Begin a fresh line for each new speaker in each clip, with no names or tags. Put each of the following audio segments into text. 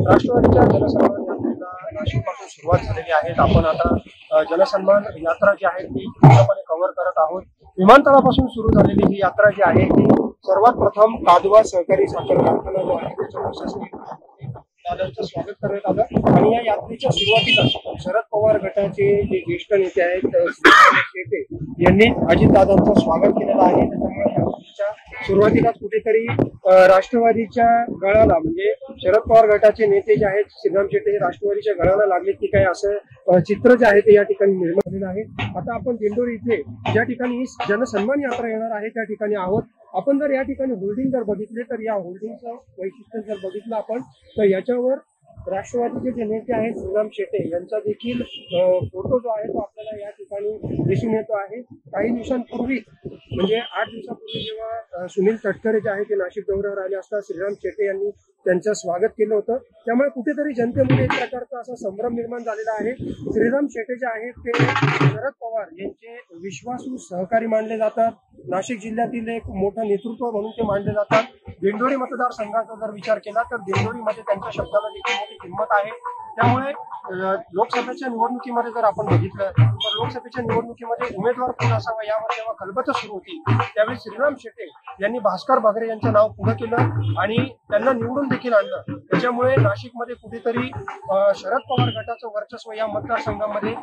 राष्ट्रवादीच्या जनसन्मान यात्रेला नाशिकपासून सुरुवात झालेली आहे। आपण आता जनसन्मान यात्रा जी आहे ती पूर्णपणे कव्हर करत आहोत। विमानतळापासून सुरू झालेली ही यात्रा जी आहे ती सर्वात प्रथम कादवा सहकारी साखर कारखाना जो आहे त्याच्या प्रशासकीय दादांचं स्वागत करण्यात आलं आणि या यात्रेच्या सुरुवातीला शरद पवार गटाचे जे ज्येष्ठ नेते आहेत शेटे यांनी अजितदादांचं स्वागत केलेलं आहे। त्याच्यामुळे यात्रेच्या सुरुवातीलाच कुठेतरी राष्ट्रवादीच्या गळाला म्हणजे शरद पवार गटाचे नेते जे आहेत श्रीराम शेटे हे राष्ट्रवादीच्या गळाला लागले की काय असं चित्र जे आहे ते या ठिकाणी निर्माण झालेलं आहे। आता आपण दिंडोरी इथे ज्या ठिकाणी जनसन्मान यात्रा येणार आहे त्या ठिकाणी आहोत। आपण जर या ठिकाणी होल्डिंग जर बघितले तर या होल्डिंगचं वैशिष्ट्य जर बघितलं आपण तर याच्यावर राष्ट्रवादीचे जे नेते आहेत श्रीराम शेटे यांचा देखील फोटो जो आहे तो आपल्याला या ठिकाणी दिसून येतो आहे। काही दिवसांपूर्वी म्हणजे 8 दिवसापूर्वी जेव्हा सुनील तटकरे जे आहे ते नाशिक दौऱ्यावर आले असता श्रीराम शेटे यांनी त्यांचं स्वागत केलं होतं। त्यामुळे कुठेतरी जनतेमध्ये एक प्रकारचा असा संभ्रम निर्माण झालेला आहे। श्रीराम शेटे जे आहेत ते शरद पवार यांचे विश्वासू सहकारी मानले जातात। नाशिक जिल्ह्यातील एक मोठं नेतृत्व म्हणून ते मानले जातात। दिंडोरी मतदारसंघाचा जर विचार केला तर दिंडोरीमध्ये त्यांच्या शब्दाला देखील मोठी किंमत आहे। त्यामुळे लोकसभेच्या निवडणुकीमध्ये जर आपण बघितलं तर लोकसभेच्या निवडणुकीमध्ये उमेदवार कोण असावा यावर जेव्हा खलबत सुरू होती त्यावेळी श्रीराम शेटे यांनी भास्कर बागरे यांचं नाव पुढे केलं आणि त्यांना निवडून देखील आणलं। त्याच्यामुळे नाशिकमध्ये कुठेतरी शरद पवार गटाचं वर्चस्व या मतदारसंघामध्ये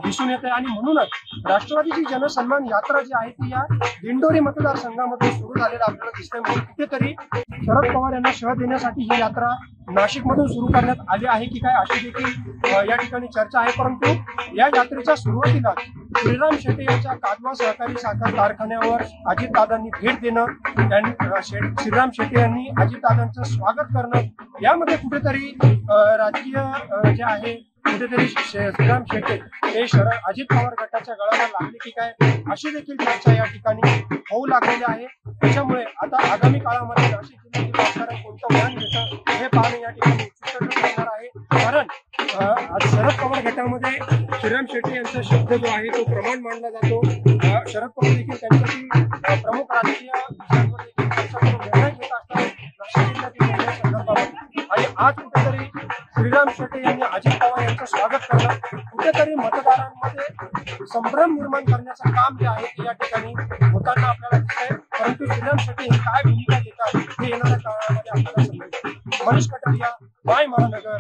दिसून येत आहे आणि म्हणूनच राष्ट्रवादीची जनसन्मान यात्रा जी आहे ती या दिंडोरी मतदारसंघामध्ये सुरू झालेला आपल्याला दिसतंय। म्हणजे कुठेतरी शरद पवार यांना शह देण्यासाठी ही यात्रा नाशिकमधून सुरू करण्यात आली आहे की काय अशी देखील या ठिकाणी चर्चा आहे। परंतु या यात्रेच्या सुरुवातीला श्रीराम शेटे यांच्या कादवा सहकारी साखर कारखान्यावर अजितदादांनी भेट देणं श्रीराम शेटे यांनी अजितदादांचं स्वागत करणं यामध्ये कुठेतरी राजकीय जे आहे कुठेतरी श्रीराम शेटे हे अजित पवार गटाच्या गळाला लागले की काय अशी देखील चर्चा या ठिकाणी होऊ लागलेली आहे। त्याच्यामुळे आता आगामी काळामध्ये नाशिक जिल्ह्यातील राजकारण कोणतं वळण घेतं हे पाहणे या ठिकाणी उत्सुक असणार आहे। कारण आज शरद पवार गटामध्ये श्रीराम शेटे यांचा शब्द जो आहे तो प्रमाण मानला जातो। शरद पवार देखील त्यांच्याशी प्रमुख राजकीय निर्णय घेत असतात नाशिक जिल्ह्यातील निर्णयासंदर्भात आणि आज कुठेतरी श्रीराम शेटे यांनी अजित पवार यांचं स्वागत करणं कुठेतरी मतदारांमध्ये संभ्रम निर्माण करण्याचं काम जे आहे ते या ठिकाणी होताना आपल्याला दिसतंय। परंतु श्रीराम शेटे ही काय भूमिका घेतात हे येणाऱ्या काळामध्ये आपल्याला समजेल। मनीष कटारिया, माय महानगर।